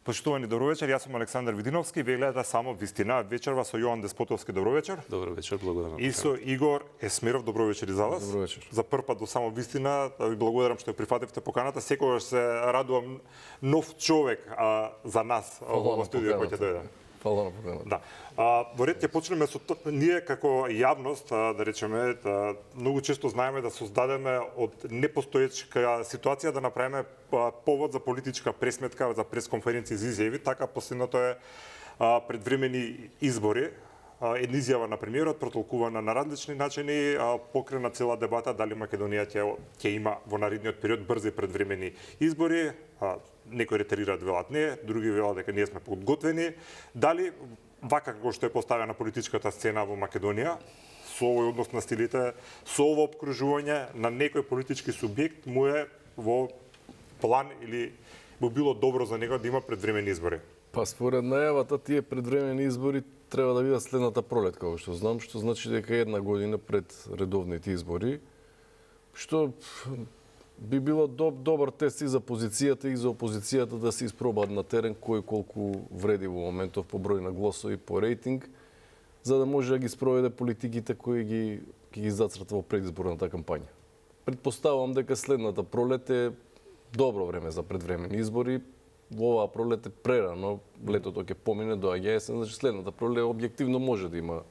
Почитувани добро вечер, јас сум Александар Видиновски, вие гледате само вистина вечерва со Јоан Деспотовски, добро вечер. Добро вечер, благодарам. И со Игор Есмиров, добро вечер и за вас. Добро вечер. За прв пат до само вистина, ви благодарам што ја прифативте поканата. Секогаш се радувам нов човек за нас во студио кој ќе дојде. Фала на поканата. Да. Во ред ќе почнеме со ние како јавност, да речеме, многу често знаеме да создадеме од непостоечка ситуација да направиме повод за политичка пресметка, за пресконференции за изјави, така последното е предвремени избори. Една изјава на премиерот протолкувана на различни начини, покрена цела дебата дали Македонија ќе има во наредниот период брзи предвремени избори. Некои ретерираат, велат не, други велат дека ние сме подготвени. Дали вака како што е поставена политичката сцена во Македонија, со овој однос на стилите, со ово обкружување на некој политички субјект му е во план или би било добро за него да има предвремени избори? Па според најавата тие предвремени избори треба да бидат следната пролет, како што знам, што значи дека една година пред редовните избори, што би било добар тест и за позицијата и за опозицијата да се испробаат на терен кој колку вреди во моментов по број на гласови, по рейтинг, за да може да ги спроведе политиките кои ги зацрта во предизборната кампања. Предпоставувам дека следната пролет е добро време за предвремени избори. Во оваа пролет е прерано, летото ќе помине, доаѓа есен, значи следната пролет објективно може да има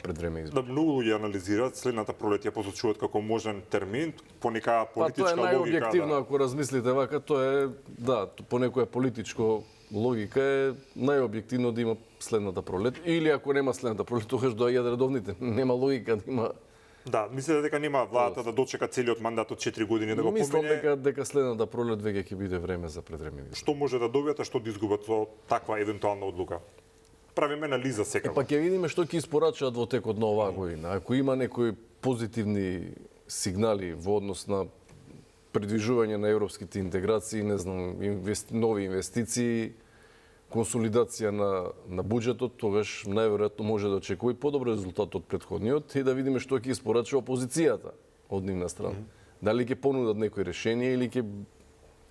предвремени избори. Да, многу луѓе анализираат следната пролет ја посочуваат како можен термин, по нека политичка тоа е логика. најобјективно, ако размислите вака, тоа е, да, по некоја политичко логика е најобјективно да има следната пролет. Или ако нема следната пролет, тогаш доаѓаат редовните. Нема логика да има. Да, мислите дека нема владата да дочека целиот мандат од 4 години да го помине? Мислам дека следната пролет веќе ќе биде време за предвремени избори. Што може да добијат, а што да изгубат со таква евентуална одлука? Правиме анализа секако. Па ќе видиме што ќе испорачаат во текот на оваа година. Ако има некои позитивни сигнали во однос на придвижување на европските интеграции, не знам, нови инвестиции, консолидација на буџетот, тогаш најверојатно може да очекува и подобар резултат од претходниот и да видиме што ќе испорача опозицијата од нивна страна. Дали ќе понудат некои решение или ќе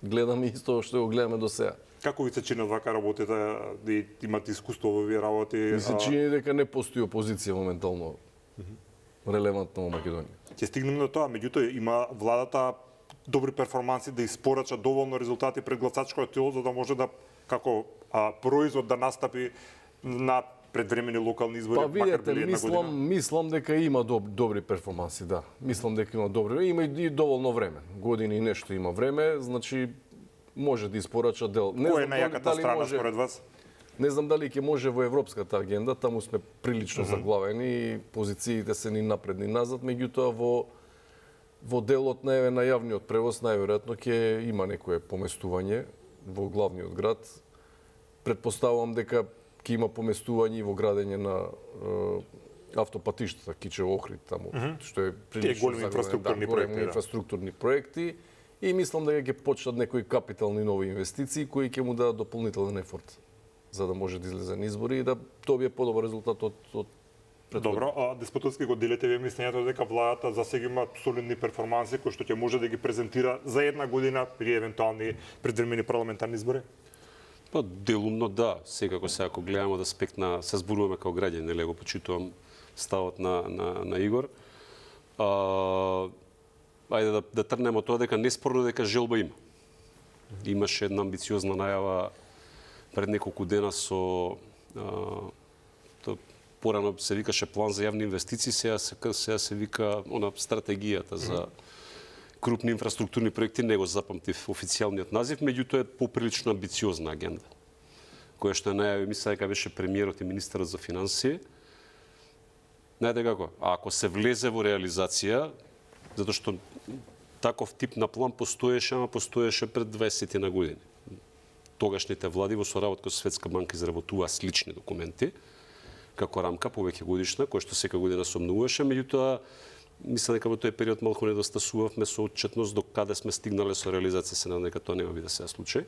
гледаме исто што го гледаме до сега. Како ви се чини вака работите, да имате искуство во овие работи? Ми се чини дека не постои опозиција моментално релевантна во Македонија. Ќе стигнеме до тоа, меѓутоа има владата добри перформанси да испорача доволно резултати пред гласачкото тело за да може да како производ да настапи на предвремени локални избори. Па видете, мислам дека има добри перформанси, да. Мислам дека има добри, има и доволно време. Години и нешто има време, значи може да испорача дел. Која е најаката страна според вас? Не знам дали ќе може во европската агенда, таму сме прилично заглавени, позициите се ни напред ни назад, меѓутоа во делот на јавниот превоз најверојатно ќе има некое поместување во главниот град. Предпоставувам дека ќе има поместување во градење на автопатиштата Кичево-Охрид таму, што е прилично големи инфраструктурни проекти. И мислам дека ќе почнат некои капитални нови инвестиции кои ќе му дадат дополнителен ефорт за да може да излезе на избори и да добие подобар резултат од Добро, Деспотовски го делите вие мислењето дека владата за сега има солидни перформанси кои што ќе може да ги презентира за една година при евентуални предвремени парламентарни избори? Па делумно да, секако се ако гледаме од аспект на се зборуваме како граѓани, нели го почитувам ставот на Игор. Ајде да трнеме од тоа дека неспорно дека желба има. Имаше една амбициозна најава пред неколку дена со порано се викаше план за јавни инвестиции, сега се вика стратегијата за крупни инфраструктурни проекти, не го запамтив официјалниот назив, меѓутоа е поприлично амбициозна агенда, која што најави, мисля дека беше премиерот и министерот за финансии. Знаете како, ако се влезе во реализација, затоа што таков тип на план постоеше, ама постоеше пред 20 на години. Тогашните влади во соработка со Светска банка изработуваа слични документи како рамка повеќе годишна, која што секоја година се обновуваше, меѓутоа мисля дека во тој период малку недостасувавме со отчетност до каде сме стигнале со реализација, се надам дека тоа нема биде сега случај.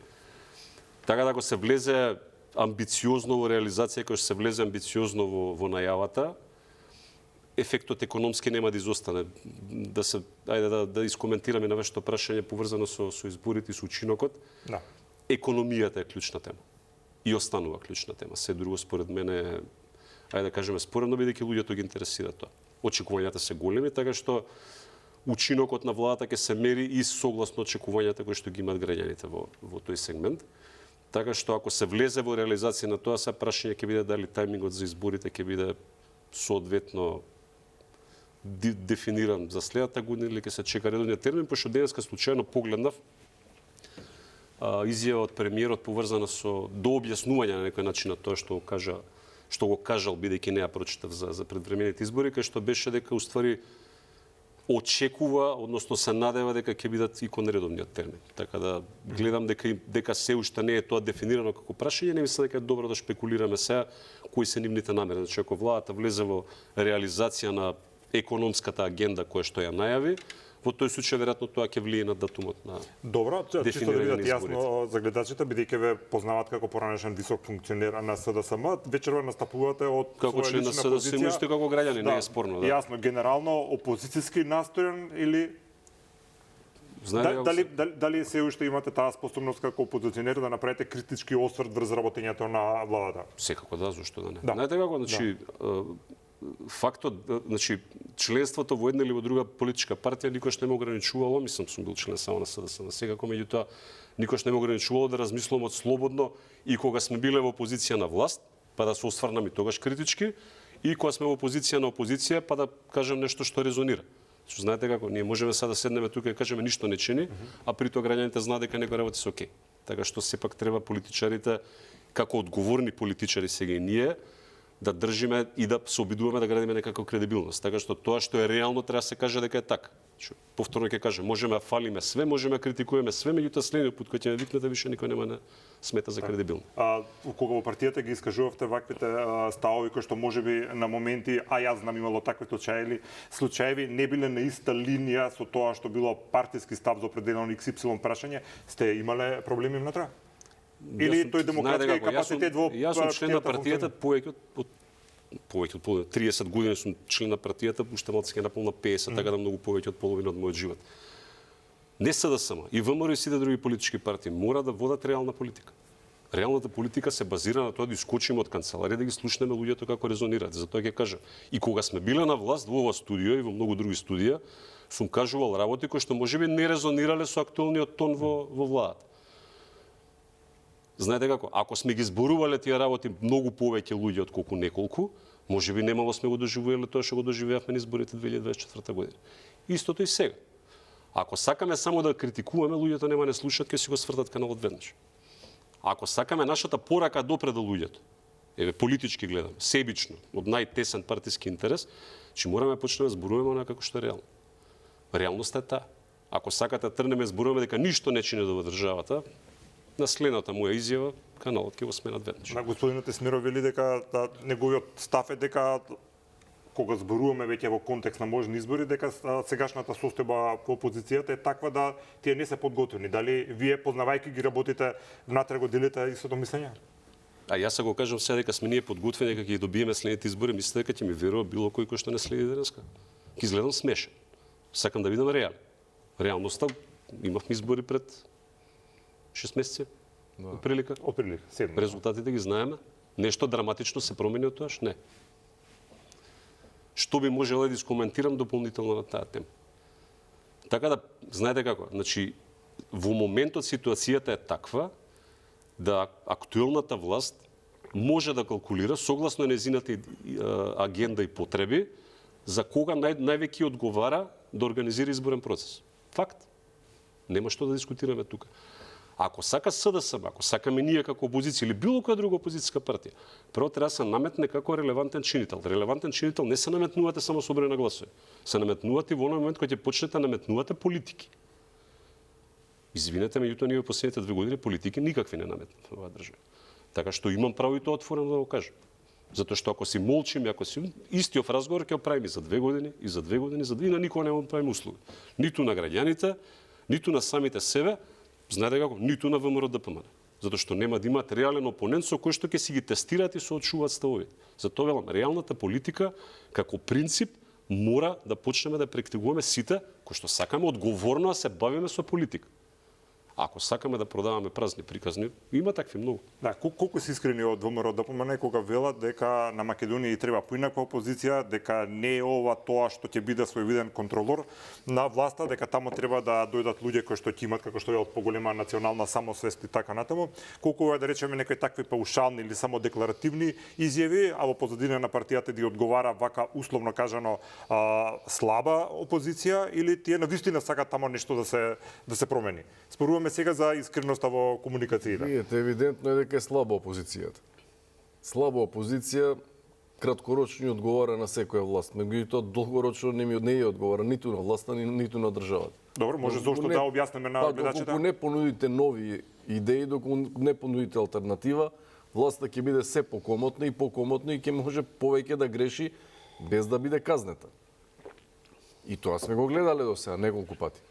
Така да ако се влезе амбициозно во реализација, кој се влезе амбициозно во најавата, ефектот економски нема да изостане. Да искоментираме на вашето прашање поврзано со изборите и со учинокот. Да. економијата е клучна тема. И останува клучна тема. Се друго според мене, ајде да кажеме споредно, бидејќи луѓето ги интересира тоа. Очекувањата се големи, така што учинокот на владата ќе се мери и согласно очекувањата кои што ги имаат граѓаните во тој сегмент. Така што ако се влезе во реализација на тоа, се прашање ќе биде дали тајмингот за изборите ќе биде соодветно дефиниран за следната година или ќе се чека редовниот термин, пошто денеска случајно погледнав изјава од премиерот поврзана со дообјаснување на некој начин на тоа што го кажал бидејќи не ја прочитав за предвремените избори, кај што беше дека уствари очекува, односно се надева дека ќе бидат и кон редовниот термин. Така да гледам дека се уште не е тоа дефинирано како прашање, не мислам дека е добро да шпекулираме сега кои се нивните намери. Значи ако владата влезе во реализација на економската агенда која што ја најави, во тој случај веројатно тоа ќе влие на датумот на Добро, чисто да бидат изборите. јасно за гледачите, бидејќи ве познаваат како поранешен висок функционер на СДСМ, вечерва настапувате од како своја член на лична СДСМ, позиција. исто како граѓани, не е спорно, да. Јасно, генерално опозицијски настроен или Знаете дали се уште имате таа способност како опозиционер да направите критички осврт врз работењето на владата? Секако да, зашто да не. Да. Знаете како, значи фактот, значи членството во една или во друга политичка партија никош не ме ограничувало, мислам сум бил член само на СДСМ, секако меѓутоа никош не ме ограничувало да размислувам од слободно и кога сме биле во позиција на власт, па да се осврнам и тогаш критички, и кога сме во позиција на опозиција, па да кажем нешто што резонира. Што знаете како, ние можеме сега да седнеме тука и кажеме ништо не чини, а при тоа граѓаните знаат дека некои работи се окей. Така што сепак треба политичарите, како одговорни политичари сега и ние, да држиме и да се обидуваме да градиме некаква кредибилност. Така што тоа што е реално треба да се каже дека е така. Повторно ќе кажем, можеме да фалиме све, можеме да критикуваме све, меѓутоа следниот пат кога ќе ме викнете више никој нема да смета за кредибилно. Кога во партијата ги искажувавте ваквите ставови кои што можеби на моменти, јас знам имало такви случаеви, не биле на иста линија со тоа што било партиски став за определено XY прашање, сте имале проблеми внатре? Или тој демократски капацитет во Јас сум член на партијата повеќе од 30 години сум член на партијата, уште малку ќе наполна 50, така да многу повеќе од половина од мојот живот. Не СДСМ, и ВМРО и сите други политички партии мора да водат реална политика. Реалната политика се базира на тоа да искочиме од канцеларија, да ги слушнеме луѓето како резонираат. Затоа ќе кажам, и кога сме биле на власт во ова студио и во многу други студија, сум кажувал работи кои што можеби не резонирале со актуелниот тон во владата. Знаете како, ако сме ги зборувале тие работи многу повеќе луѓе отколку неколку, можеби немало сме го доживувале тоа што го доживеавме на изборите 2024 година. Истото и сега. Ако сакаме само да критикуваме, луѓето нема не слушаат, ќе си го свртат каналот веднаш. Ако сакаме нашата порака допре до луѓето, еве политички гледам, себично, од најтесен партиски интерес, че мораме да почнеме да зборуваме онака како што е реално. Реалноста е таа. Ако сакате да тргнеме зборуваме дека ништо не чини во државата, на следната моја изјава, каналот ќе го сменат веднаш. На господинот Есмиров вели дека неговиот став е дека кога зборуваме веќе во контекст на можни избори, дека сегашната состојба во опозицијата е таква да тие не се подготвени. Дали вие, познавајќи ги работите, внатре го делите истото мислење? А јас го кажам сега дека сме ние подготвени, дека ќе ги добиеме следните избори, мислите дека ќе ми верува било кој кој што не следи денеска. Ќе изгледам смешен. Сакам да видам реален. Реалноста, имавме избори пред 6 месеци, прилика. Отприлика, 7. Резултатите ги знаеме. Нешто драматично се промени од тоаш? Не. Што би можела да искоментирам дополнително на таа тема? Така да, знаете како, значи, во моментот ситуацијата е таква да актуелната власт може да калкулира согласно нејзината агенда и потреби за кога највеќе одговара да организира изборен процес. Факт. Нема што да дискутираме тука. Ако сака СДСМ, ако сакаме ние како опозиција или било која друга опозицијска партија, прво треба да се наметне како релевантен чинител. Релевантен чинител не се наметнувате само со број на гласови. Се наметнувате во оној момент кога ќе почнете да наметнувате политики. Извинете, меѓутоа ние во последните 2 години политики никакви не наметнавме во оваа држава. Така што имам право и тоа отворено да го кажам. Затоа што ако си молчим, ако си истиот разговор ќе го правиме за 2 години, и за 2 години, и на никога не му правиме услуги. Ниту на граѓаните, ниту на самите себе, знаете како, ниту на ВМРО ДПМН. Затоа што нема да имаат реален опонент со кој што ќе си ги тестираат и соочуваат ставовите. Затоа велам, реалната политика како принцип мора да почнеме да практикуваме сите кои што сакаме одговорно да се бавиме со политика. Ако сакаме да продаваме празни приказни, има такви многу. Да, колку се искрени од ВМРО ДПМН кога велат дека на Македонија и треба поинаква опозиција, дека не е ова тоа што ќе биде своевиден контролор на власта, дека тамо треба да дојдат луѓе кои што ќе имат како што е од поголема национална самосвест и така натаму. Колку е да речеме некои такви паушални или само декларативни изјави, а во позадина на партијата ги одговара вака условно кажано слаба опозиција, или тие навистина сакат тамо нешто да се промени. Споруваме сега за искреноста во комуникациите. Видите, евидентно е дека е слаба опозицијата. Слаба опозиција краткорочно ни одговара на секоја власт, меѓутоа долгорочно не ја одговара ниту на власта, ниту на државата. Добро, може зошто да објаснеме на гледачите? Доколку не понудите нови идеи, доколку не понудите алтернатива, власта ќе биде се покомотна и покомотна и ќе може повеќе да греши без да биде казнета. И тоа сме го гледале до сега неколку пати.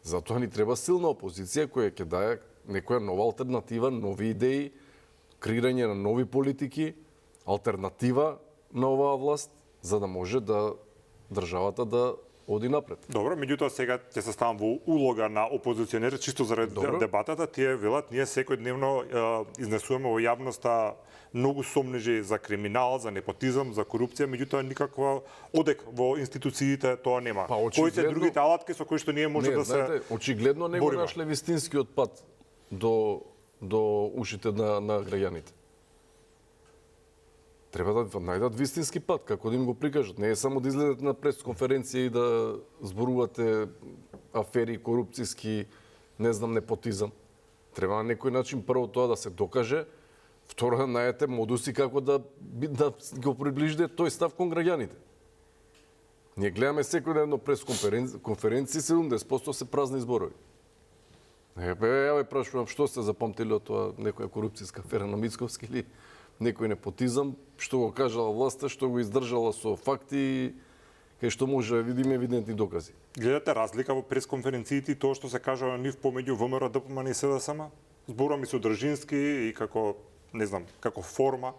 Затоа ни треба силна опозиција која ќе даде некоја нова алтернатива, нови идеи, креирање на нови политики, алтернатива на оваа власт, за да може да државата да оди напред. Добро, меѓутоа сега ќе се ставам во улога на опозиционер, чисто заради дебатата, тие велат, ние секојдневно изнесуваме во јавноста многу сомнежи за криминал, за непотизам, за корупција, меѓутоа никаква одек во институциите тоа нема. Кои се другите алатки со кои што ние може да се очигледно не го нашле вистинскиот пат до ушите на граѓаните. Треба да најдат вистински пат, како да им го прикажат. Не е само да излезете на пресконференција и да зборувате афери, корупцијски, не знам, непотизам. Треба на некој начин прво тоа да се докаже, второ да најдете модуси како да го приближите тој став кон граѓаните. Ние гледаме секојдневно пресконференции, 70% се празни зборови. Ја ве прашувам, што сте запамтили од тоа, некоја корупцијска афера на Мицковски или некој непотизам, што го кажала власта, што го издржала со факти, кај што може да видиме евидентни докази. Гледате разлика во пресконференциите и тоа што се кажува нив помеѓу ВМРО, ДПМН и СДСМ? Зборувам и содржински и како, не знам, како форма.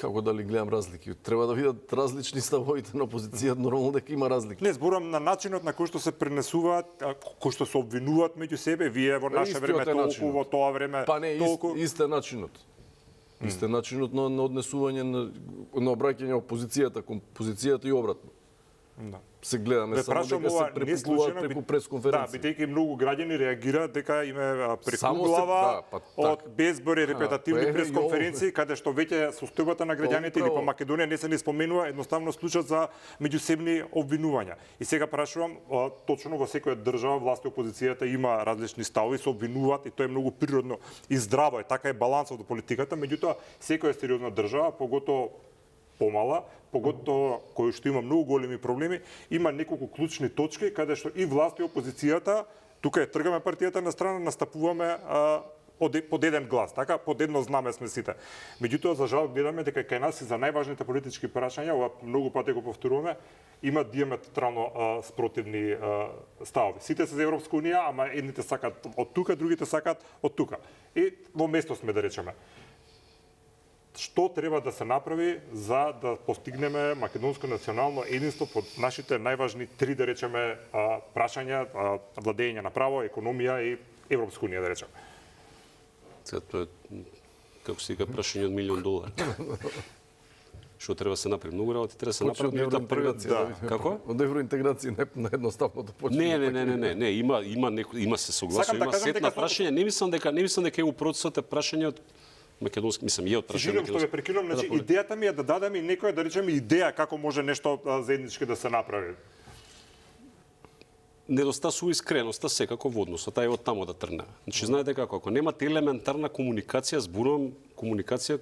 Како дали гледам разлики? Треба да видат различни ставовите на опозицијата, нормално дека има разлики. Не, зборам на начинот на кој што се пренесуваат, кој што се обвинуваат меѓу себе, вие во наше време толку, во тоа време толку. Исте начинот. Исте начинот на однесување на обраќање опозицијата кон позицијата и обратно. Да. Се гледаме само дека се препукуваат преку пресконференција. Да, бидејќи многу граѓани реагираат дека име прекуглава од безбори репетативни пресконференции, каде што веќе состојбата на граѓаните или по Македонија не се ни споменува, едноставно случат за меѓусебни обвинувања. И сега прашувам, точно во секоја држава власт и опозицијата има различни ставови, се обвинуваат и тоа е многу природно и здраво, така е балансот во политиката, меѓутоа секоја сериозна држава, поготово помала, поготово кој што има многу големи проблеми, има неколку клучни точки каде што и власт и опозицијата, тука е тргаме партијата на страна, настапуваме под еден глас, така, под едно знаме сме сите. Меѓутоа, за жал, гледаме дека кај нас и за најважните политички прашања, ова многу пати го повторуваме, има диаметрално спротивни ставови. Сите се за Европска унија, ама едните сакат од тука, другите сакат од тука. И во место сме, да речеме. Што треба да се направи за да постигнеме македонско национално единство под нашите најважни три, да речеме, прашања, владење на право, економија и Европска унија, да речеме? Сега тоа е, како се вика, прашање од $1.000.000. Што треба да се направи? Многу работи треба да се направи. Почне од евроинтеграција. Како? Од евроинтеграција не едноставно да почне. Не, има се согласува, има сет на прашања. Не мислам дека е у процесот прашање од македонски, мислам, од прашање. Што ве прекинувам, значи идејата ми е да дадеме и некоја, да речеме, идеја како може нешто заеднички да се направи. Недостасува искреноста секако во односот, а е од таму да тргне. Значи, знаете како, ако немате елементарна комуникација, зборувам комуникација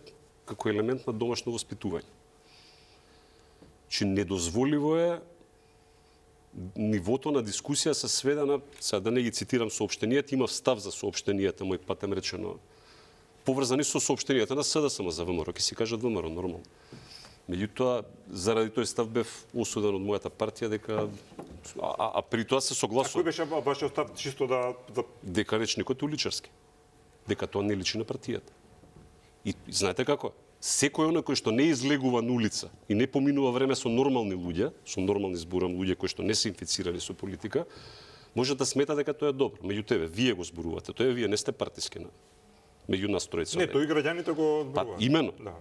како елемент на домашно воспитување. Значи, недозволиво е нивото на дискусија се сведе на, сега да не ги цитирам соопштенијата, имав став за соопштенијата, мој патем речено, поврзани со соопштенијата на СДСМ за ВМРО, ќе си кажат ВМРО, нормално. Меѓутоа, заради тој став бев осуден од мојата партија дека при тоа се согласувам. А кој беше вашиот став чисто да дека речникот е уличарски. Дека тоа не личи на партијата. И знаете како? Секој оној кој што не излегува на улица и не поминува време со нормални луѓе, со нормални зборам луѓе кои што не се инфицирани со политика, Може да смета дека тоа е добро, меѓутоа вие го зборувате, тоа вие не сте партиски на меѓу нас тројца. Не, тој и граѓаните го Па зборуваат. имено. Да.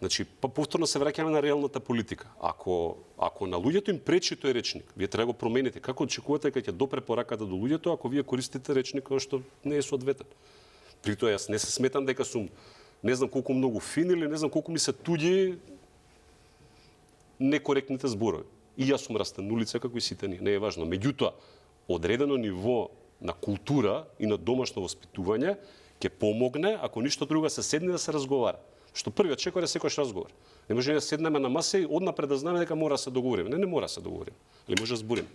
Значи, па повторно се враќаме на реалната политика. Ако на луѓето им пречи тој речник, вие треба да го промените. Како очекувате дека ќе допре пораката до луѓето ако вие користите речник кој што не е соодветен? При тоа јас не се сметам дека сум не знам колку многу фин или не знам колку ми се туѓи некоректните зборови. И јас сум растен на улица како и сите ние, не е важно. Меѓутоа, одредено ниво на култура и на домашно воспитување ќе помогне ако ништо друго се седне да се разговара. Што првиот чекор е секојаш разговор. Не може да седнеме на маса и однапред да знаеме дека мора да се договориме. Не мора да се договориме. Али може да збориме.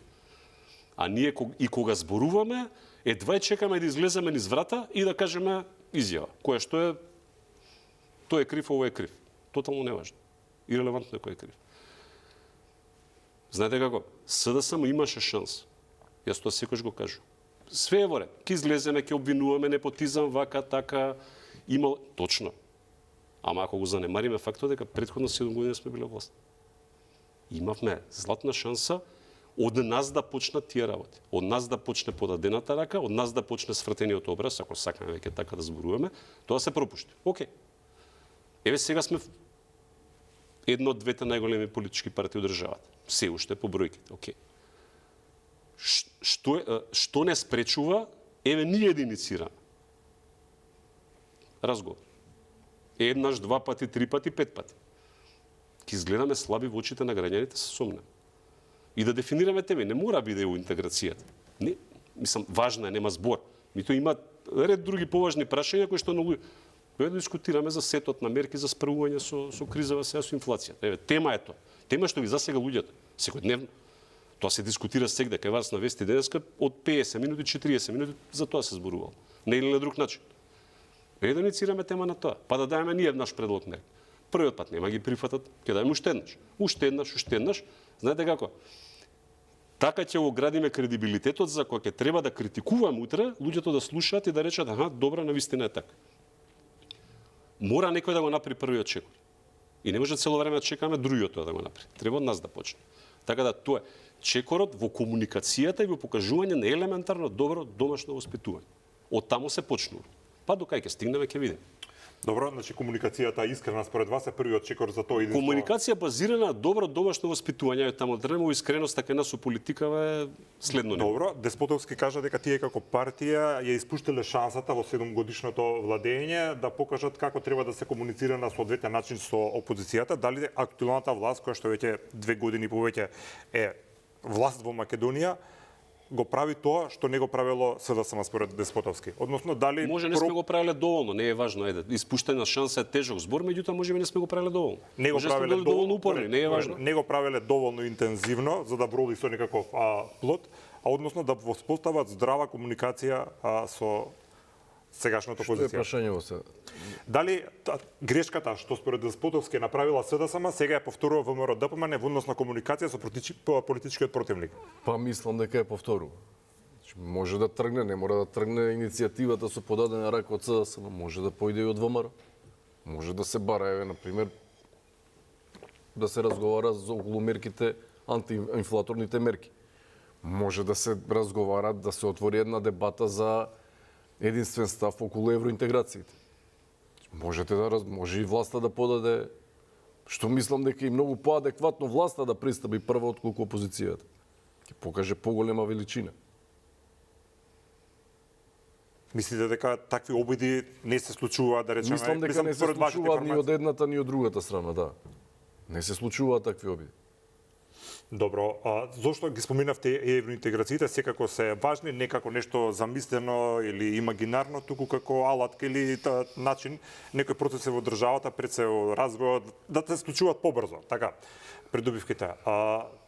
А ние и кога зборуваме, едва чекаме да излеземе низ врата и да кажеме изјава, која што е тој е крив, овој е крив. Тотално неважно. Ирелевантно е кој е крив. Знаете како? СДСМ имаше шанс. Јас тоа секојаш го кажу. Све е во ред. Ке излеземе, ке обвинуваме непотизам, вака, така, имал точно. Ама ако го занемариме фактот дека претходно 7 години сме биле власт. Имавме златна шанса од нас да почнат тие работи. Од нас да почне подадената рака, од нас да почне свртениот образ, ако сакаме веќе така да зборуваме, тоа се пропушти. Океј. Еве сега сме една од двете најголеми политички партии од државата. Се уште по бројките. Океј. Што не спречува, еве ние да инициираме. Разговор. Еднаш, два пати, три пати, пет пати. Ке изгледаме слаби во очите на граѓаните, се сомнем. И да дефинираме теми. Не мора биде у интеграцијата. Не, мислам, важна е, нема збор. Мито има ред други поважни прашања кои што на луѓе. Да дискутираме за сетот на мерки за справување со кризава сега со инфлацијата. Еве, тема е тоа. Тема што ги засега луѓето. Секојдневно. Тоа се дискутира сегде кај вас на вести денеска од 50 минути, 40 минути, за тоа се зборувало. Не или на друг начин. Да инициираме тема на тоа, па да даеме ние наш предлог мерки. Првиот пат нема ги прифатат, ќе даеме уште еднаш. Уште еднаш. Знаете како? Така ќе го градиме кредибилитетот за кога ќе треба да критикуваме утре, луѓето да слушаат и да речат, аха, добра, навистина е така. Мора некој да го направи првиот чекор. И не може цело време да чекаме другиот тоа да го направи. Треба од нас да почне. Така да тоа е чекорот во комуникацијата и во покажување на елементарно добро домашно воспитување. Од таму се почнува. Па до кај ќе стигнеме ќе видиме. Добро, значи комуникацијата искрена според вас е првиот чекор за тоа единство. Комуникација базирана на добро домашно воспитување, таму дремо искреноста кај нас со политикава е следно ниво. Добро, Деспотовски кажа дека тие како партија ја испуштиле шансата во 7-годишното владење да покажат како треба да се комуницира на соодветен начин со опозицијата. Дали актуелната власт, која што веќе 2 години повеќе е власт во Македонија, го прави тоа што не го правело СДСМ според Деспотовски. Односно дали Може не сме го правеле доволно, не е важно, ајде. Испуштање на шанса е тежок збор, меѓутоа можеби не сме го правеле доволно. не го Може сме правеле били доволно упорни, не е важно. Не го правеле доволно интензивно за да броди со некаков плод, а односно да воспостават здрава комуникација со сегашната Што е позиција. прашањево се? Дали грешката што според Деспотовски направила СДСМ сега ја повторува ВМРО ДПМН во однос на комуникација со политичкиот противник? Па мислам дека е повторува. Може да тргне, не мора да тргне иницијативата со подадена рака од СДСМ, може да појде и од ВМРО. Може да се бара, еве, например, да се разговара за околу мерките, антиинфлаторните мерки. Може да се разговара, да се отвори една дебата за единствен став околу евроинтеграциите. Може и власта да подаде, што мислам дека и многу поадекватно власта да пристапи прва отколку опозицијата. Ќе покаже поголема величина. Мислите дека такви обиди не се случуваат, да речеме? Мислам дека не се според вашите случуваат ни од информации? едната ни од другата страна, да. Не се случуваат такви обиди. Добро, зошто ги споминавте евроинтеграциите, секако се важни, не како нешто замислено или имагинарно, туку како алатка или начин некои процеси во државата пред се развојот да се случуваат побрзо, така. Придобивките.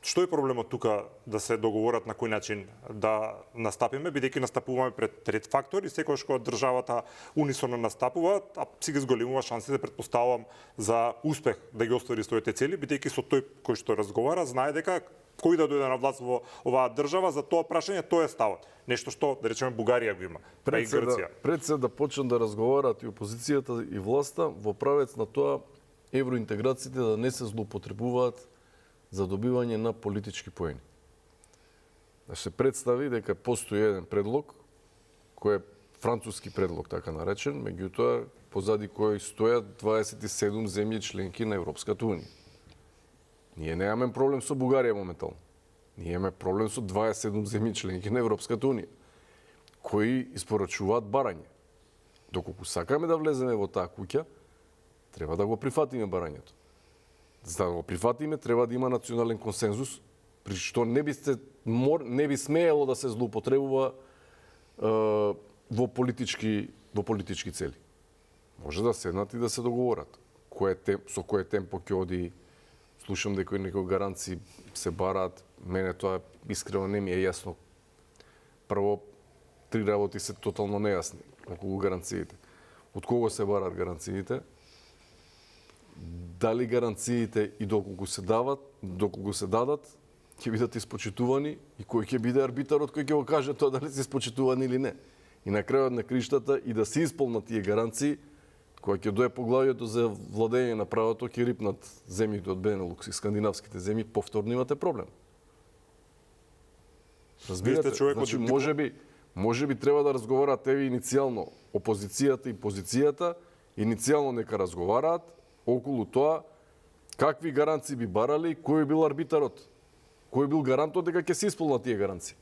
Што е проблемот тука да се договорат на кој начин да настапиме, бидејќи настапуваме пред трет фактор и секогаш кога државата унисоно настапува, а си ги зголемува шансите, предпоставувам, за успех да ги оствари своите цели, бидејќи со тој кој што разговара знае дека кој да дојде на власт во оваа држава, за тоа прашање тоа е ставот. Нешто што, да речеме, Бугарија го има, па и Грција. Пред се да почнат да разговарат и опозицијата и власта во правец на тоа евроинтеграциите да не се злоупотребуваат за добивање на политички поени. да се представи дека постои еден предлог, кој е француски предлог, така наречен, меѓутоа позади кој стојат 27 земји членки на Европската унија. Ние немаме проблем со Бугарија моментално. Ние имаме проблем со 27 земји членки на Европската унија, кои испорачуваат барање. Доколку сакаме да влеземе во таа куќа, треба да го прифатиме барањето. За да го прифатиме, треба да има национален консензус, при што не би смеело да се злоупотребува во политички цели. Може да седнат и да се договорат. Со кој темпо ќе оди, слушам дека некои гаранции се бараат, мене тоа искрено не ми е јасно. Прво, 3 работи се тотално нејасни околу гаранциите. Од кого се бараат гаранциите? Дали гаранциите и доколку се дадат, ќе бидат испочитувани и кој ќе биде арбитарот кој ќе го каже тоа дали се испочитувани или не. И на крајот на криштата и да се исполнат тие гаранции, кога ќе дое поглавието за владење на правото, ќе рипнат земјите од Бенелукс и скандинавските земји, повторно имате проблем. Разбирате, значи може би треба да разговараат еве иницијално опозицијата и позицијата, иницијално нека разговараат околу тоа какви гаранции би барали, кој бил арбитарот, кој бил гарантот дека ќе се исполнат тие гаранции.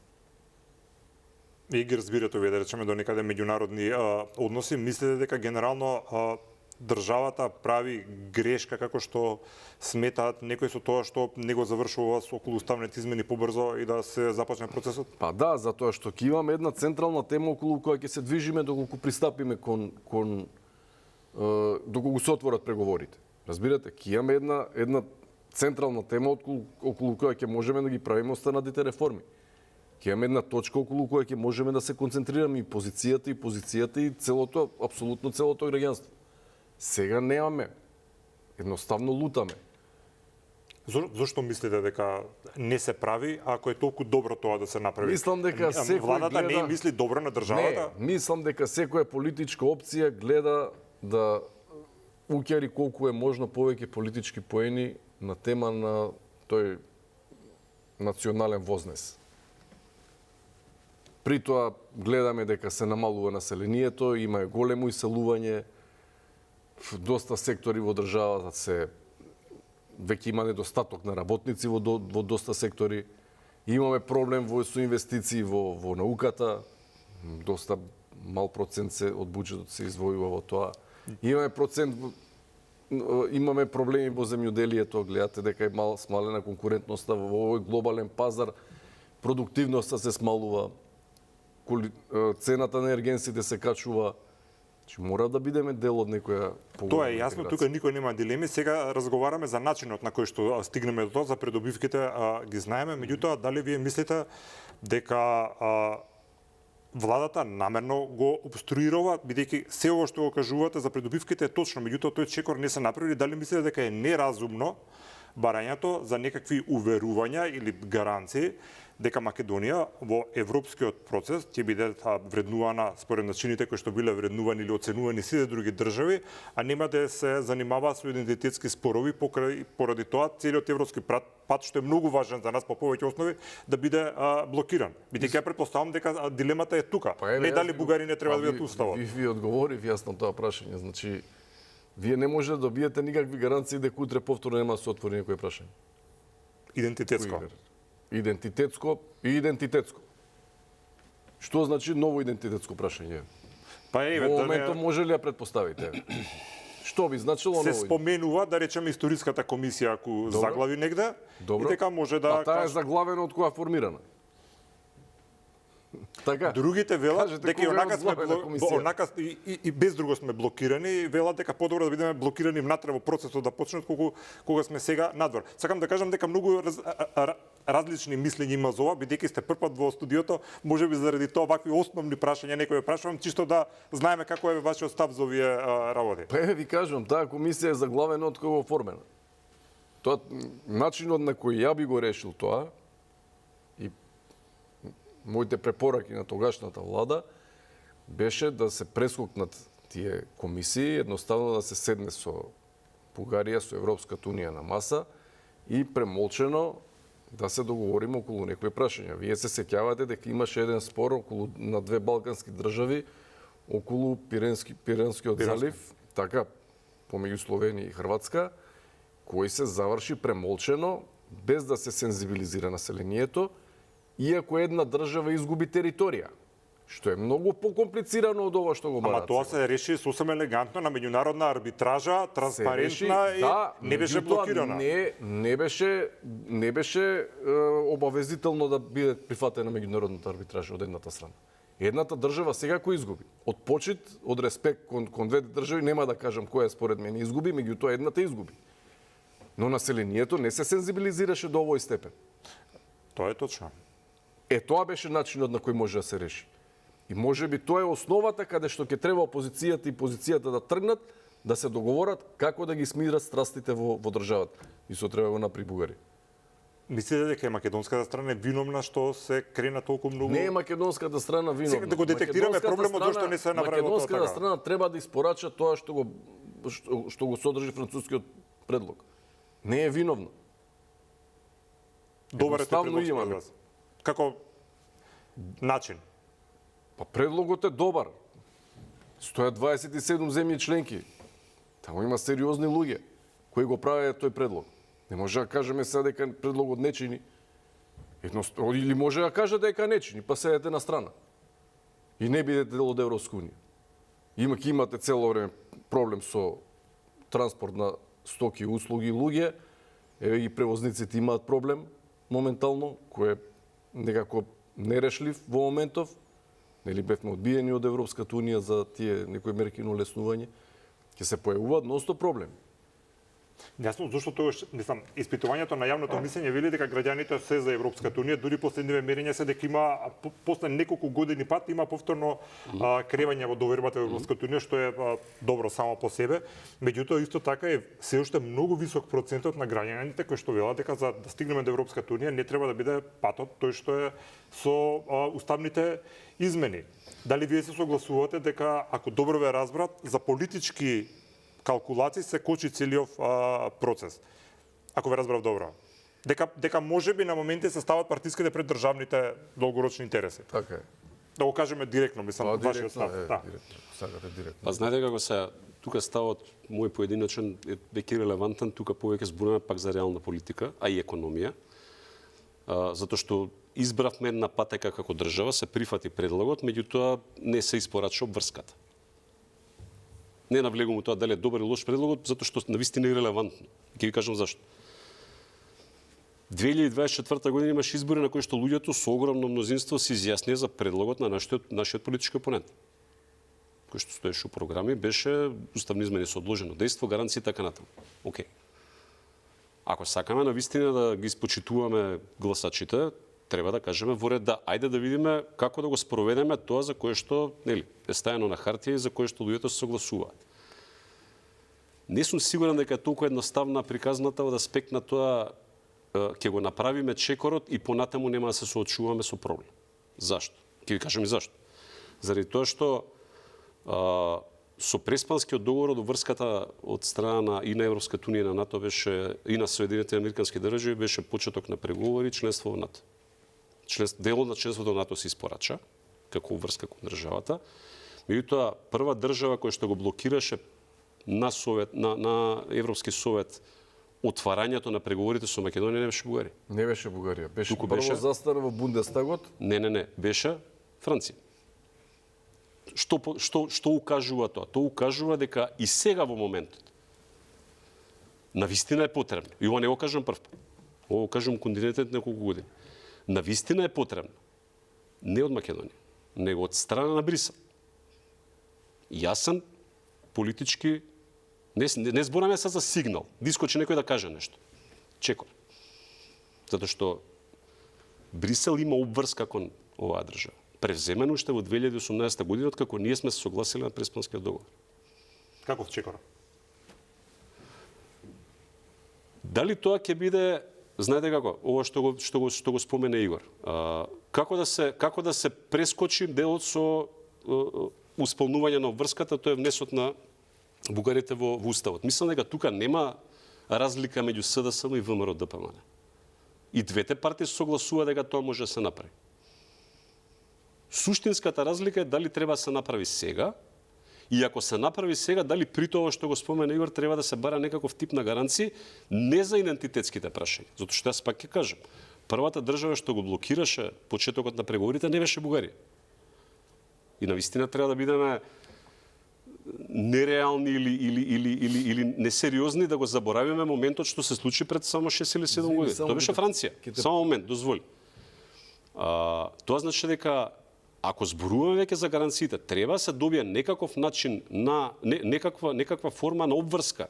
И ги разбирате овие, да речеме, до некаде меѓународни односи, мислите дека генерално државата прави грешка како што сметаат некои со тоа што не го завршува со околу уставните измени побрзо и да се започне процесот? Па да, затоа што ќе имаме една централна тема околу која ќе се движиме доколку пристапиме доколку се отворат преговорите. Разбирате, ќе имаме една централна тема околу која ќе можеме да ги правиме останатите реформи. Ќе имаме една точка околу која ќе можеме да се концентрираме и позицијата и целото, апсолутно целото граѓанство. Сега немаме. Едноставно лутаме. Зошто мислите дека не се прави, ако е толку добро тоа да се направи? Мислам дека секој владата не мисли добро на државата? Не, мислам дека секоја политичка опција гледа да уќари колку е можно повеќе политички поени на тема на тој национален вознес. При тоа гледаме дека се намалува населението, има големо иселување, доста сектори во државата веќе има недостаток на работници во доста сектори. Имаме проблем со инвестиции во науката, доста мал процент од буџетот се издвојува во тоа. Имаме проблеми во земјоделието, гледате дека е смалена конкурентноста во овој глобален пазар, продуктивноста се смалува, цената на енергенсите се качува. Че мора да бидеме дел од некоја поголема. Тоа е јасно, тука никој нема дилеми. Сега разговараме за начинот на кој што стигнеме до тоа, за придобивките ги знаеме, меѓутоа дали вие мислите дека владата намерно го обструирува, бидејќи се ово што го кажувате за придобивките е точно, меѓутоа тој чекор не се направи, дали мислите дека е неразумно барањето за некакви уверувања или гаранции дека Македонија во европскиот процес ќе биде вреднувана според начините кои што биле вреднувани или оценувани сите други држави, а нема да се занимава со идентитетски спорови поради тоа целиот европски пат што е многу важен за нас по повеќе основи да биде блокиран. Бидејќи ја претпоставам дека дилемата е тука. Не дали бугари не треба да бидат уставот. Ви одговорив јас на тоа прашање, значи вие не може да добиете никакви гаранции дека утре повторно нема да се отвори некој прашање. Идентитетско. Идентитетско и идентитетско. Што значи ново идентитетско прашање? Па еве, во моментот може ли ја претпоставите? Што би значило се ново? Се споменува, да речеме, историската комисија ако заглави негде, и дека може да... А таа е заглавена од која формирана? Така. Другите велат дека и онака сме и без друго сме блокирани, велат дека подобро да бидеме блокирани внатре во процесот да почнат кога сме сега надвор. Сакам да кажам дека многу различни мислења има за ова, бидејќи сте првпат во студиото, можеби заради тоа вакви основни прашања некој прашувам, чисто да знаеме како е вашиот став за овие работи. Па ви кажувам, таа комисија е заглавена од кого оформена. Тоа начинот на кој ја би го решил тоа и моите препораки на тогашната влада беше да се прескокнат тие комисии, едноставно да се седне со Бугарија, со Европската унија на маса и премолчено да се договориме околу некои прашања. Вие се сеќавате дека имаше еден спор околу на две балкански држави околу Пиренскиот залив, така, помеѓу Словенија и Хрватска, кој се заврши премолчено, без да се сензибилизира населението, иако една држава изгуби територија. Што е многу покомплицирано од ова што го Ама барат. тоа се реши сосем елегантно на меѓународна арбитража, транспарентна и не беше блокирана. Не беше обавезително да биде прифатена меѓународната арбитража од едната страна. Едната држава секако изгуби. Од почит, од респект кон двете држави, нема да кажам која според мене изгуби, меѓутоа едната изгуби. Но населението не се сензибилизираше до овој степен. Тоа е точно. Тоа беше начинот на кој може да се реши. И може би тоа е основата каде што ќе треба опозицијата и позицијата да тргнат, да се договорат како да ги смират страстите во државата. И со треба го направи Бугарија. Мислите дека е македонската страна виновна што се крена толку многу? Не е македонската страна виновна. Сега да го детектираме проблемот зашто не се направило тоа така. Македонската страна треба да испорача тоа што го содржи францускиот предлог. Не е виновна. Добар е тој Едноставно предлог имаме. според вас. Како начин? Па предлогот е добар. 127 земји членки. Таму има сериозни луѓе кои го правеа тој предлог. Не може да кажеме сега дека предлогот не чини. Или може да каже дека не чини, па седете на страна. И не бидете дел од Европска унија. Имате цело време проблем со транспорт на стоки, услуги и луѓе. Еве и превозниците имаат проблем моментално, кој е некако нерешлив во моментов. Нели бевме одбиени од Европската унија за тие некои мерки на олеснување. Ќе се појавуваат ноsto проблеми. Јасно, зашто тоа мислам, испитувањето на јавното мислење вели дека граѓаните се за Европската унија, дури последниве мерења се дека има после неколку години пат има повторно кревање во довербата во Европската унија, што е добро само по себе. Меѓутоа исто така е се уште многу висок процентот на граѓаните кои што велат дека за да стигнеме до Европската унија не треба да биде патот тој што е со уставните измени. Дали вие се согласувате дека ако добро ве разбрат за политички калкулации се кочи целиот процес. Ако ве разбрав добро. Дека може би на моменти се стават партиските пред државните долгорочни интереси. Така е. Да го кажеме директно, мислам, вашиот став. Да. Сакате директно. Па знаете како се, тука ставот мој поединачен е веќе релевантен, тука повеќе зборуваме пак за реална политика, а и економија. Затоа што избравме една патека како држава, се прифати предлогот, меѓутоа не се испорача обврската. Не навлегувам у тоа дали е добар или лош предлогот, затоа што навистина е релевантно. Ќе ви кажам зашто. 2024 година имаше избори на кои што луѓето со огромно мнозинство се изјаснија за предлогот на нашиот политички опонент. Кој што стоеше у програми, беше уставни измени со одложено дејство, гаранции и така натаму. Океј. Ако сакаме навистина да ги испочитуваме гласачите, треба да кажеме во ред да ајде да видиме како да го спроведеме тоа за кое што, нели, е стајано на хартија и за кое што луѓето се согласуваат. Не сум сигурен дека е толку едноставна приказната од аспект на тоа ќе го направиме чекорот и понатаму нема да се соочуваме со проблем. Зашто? Ќе ви кажам и зашто. Заради тоа што со Преспанскиот договор од врската од страна и на Европската унија и на НАТО беше и на Соединетите американски држави беше почеток на преговори и членство во НАТО. Делот на членството во НАТО се испорача како врска кон државата. Меѓутоа прва држава која што го блокираше на Европски совет отварањето на преговорите со Македонија не беше Бугарија. Не беше Бугарија. Беше Туку прво беше- застана во Бундестагот. Не. Беше Франција. Што укажува тоа? Тоа укажува дека и сега во моментот навистина е потребно. И ова не го кажам прв пат. Ова го кажам континентот неколку години. Навистина е потребно. Не од Македонија, него од страна на Брисел. Јасен политички не збораме се за сигнал. Дискочи некој да каже нешто. Чекор. Затоа што Брисел има обврска кон оваа држава. Превземено уште во 2018 година, откако ние сме се согласили на Преспанскиот договор. Каков чекор? Дали тоа ќе биде, знаете како, ова што го спомене Игор. Како да се прескочи делот со исполнување на обврската, тоа е внесот на бугарите во уставот. Мислам дека тука нема разлика меѓу СДСМ и ВМРО ДПМН. И двете партии се согласува дека тоа може да се направи. Суштинската разлика е дали треба да се направи сега, и ако се направи сега, дали при тоа што го спомена Игор, треба да се бара некаков тип на гаранции не за идентитетските прашања. Затоа што јас пак ќе кажам, првата држава што го блокираше почетокот на преговорите не беше Бугарија. И навистина треба да бидеме нереални или несериозни да го заборавиме моментот што се случи пред само 6 или 7 години. Тоа беше Франција. Само момент, дозволи. Тоа значи дека ако зборуваме веќе за гаранциите, треба да се добие некаков начин на некаква форма на обврска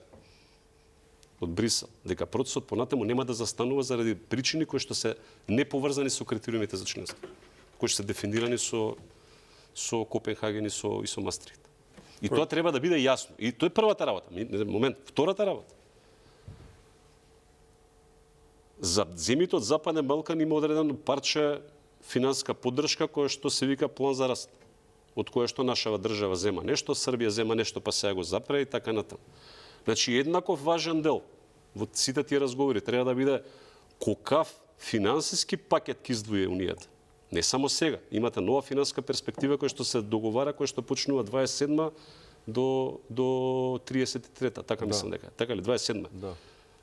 од Брисел, дека процесот понатаму нема да застанува заради причини кои што се неповрзани со критериумите за членство, кои што се дефинирани со Копенхаген и со Мастрихт. И тоа треба да биде јасно. И тоа е првата работа. Момент, втората работа. За земјите од Западен Балкан има одредено парче финансиска поддршка која што се вика план за раст, од која што нашава држава зема нешто, Србија зема нешто, па сега го запре и така натаму. Значи еднаков важен дел во сите тие разговори треба да биде колкав финансиски пакет ќе издвои Унијата. Не само сега, имате нова финансиска перспектива која што се договара, која што почнува 27 до 33-та, така мислам дека. Така ли 27? Да.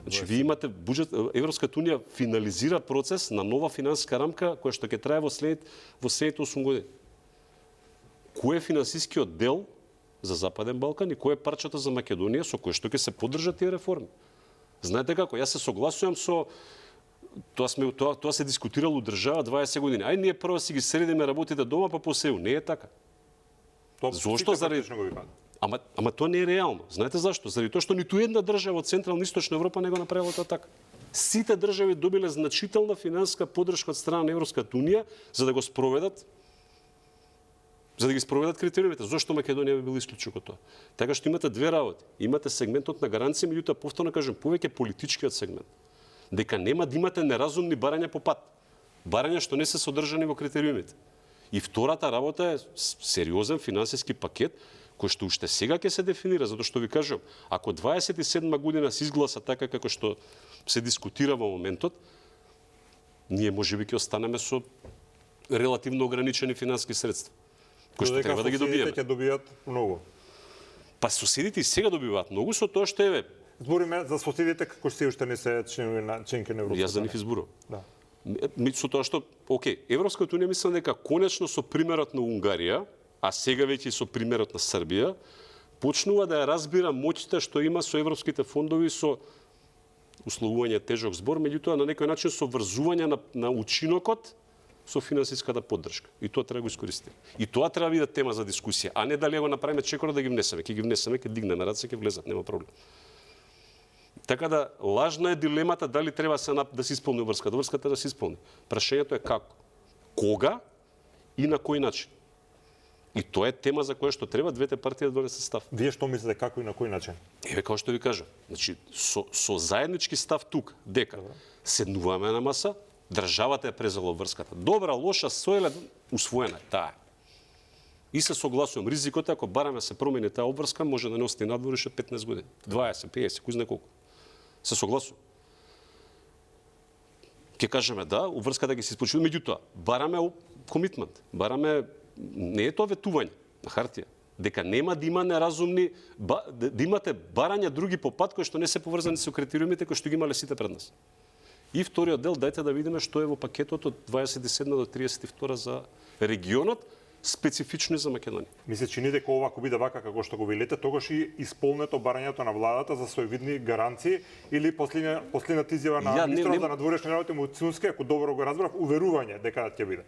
Значи, вие имате буџет, Европската унија финализира процес на нова финансиска рамка која што ќе трае во следните 8 години. Кој е финансискиот дел за Западен Балкан и кој е парчето за Македонија со кој што ќе се поддржат тие реформи? Знаете како, јас се согласувам со тоа се дискутирало држава 20 години. Ај ние прво си ги средиме работите дома, па посеу. Не е така. Зошто? Заради Ама тоа не е реално. Знаете зашто? Заради тоа што ниту една држава од Централна и Источна Европа не го направила тоа така. Сите држави добиле значителна финансиска поддршка од страна на Европската унија за да ги спроведат критериумите. Зошто Македонија би била исклучок од тоа? Така што имате две работи. Имате сегментот на гаранција, меѓутоа повторно кажам, повеќе политичкиот сегмент. Дека нема да имате неразумни барања по пат. Барања што не се содржани во критериумите. И втората работа е сериозен финансиски пакет кој што уште сега ќе се дефинира, затоа што ви кажам, ако 27 година се изгласа така како што се дискутира во моментот, ние можеби ќе останеме со релативно ограничени финансиски средства, кои што треба да ги добиеме. Ќе добијат многу. Па соседите и сега добиваат многу со тоа што е Збориме за соседите како се уште не се членки на Европската. Јас за нив изборувам. Да. Со тоа што, Европската унија мислам дека конечно со примерот на Унгарија, а сега веќе и со примерот на Србија, почнува да ја разбира моќта што има со европските фондови, со условување тежок збор, меѓутоа на некој начин со врзување на учинокот со финансиската поддршка. И тоа треба да го искористиме. И тоа треба да биде тема за дискусија, а не дали го направиме чекор да ги внесеме. Ќе ги внесеме, ќе дигнеме раце, ќе влезат, нема проблем. Така да, лажна е дилемата дали треба да се исполни врската. Врската да се исполни. Прашањето е како, кога и на кој начин. И тоа е тема за која што треба двете партии да донесат став. Вие што мислите како и на кој начин? Еве како што ви кажам, значи со заеднички став тук дека седнуваме на маса, државата е презела врската. Добра, лоша, соеле, усвоена е таа. И се согласувам, ризикот е ако бараме се промени таа обврска, може да не остане надвор уште 15 години, 20, 50, кој знае колку. Се согласувам. Ќе кажеме да, обврската ги се исполнува, меѓутоа бараме комитмент, бараме не е тоа ветување на хартија, дека нема да има неразумни, да имате барања други по пат кои што не се поврзани со критериумите кои што ги имале сите пред нас. И вториот дел, дајте да видиме што е во пакетот од 27 до 32 за регионот, специфично за Македонија. Ми се чини дека ова ако биде вака како што го велите, тогаш и исполнето барањето на владата за соевидни гаранции или последната изјава на министерот за надворешни работи Муцунски, ако добро го разбрав, уверување дека ќе биде.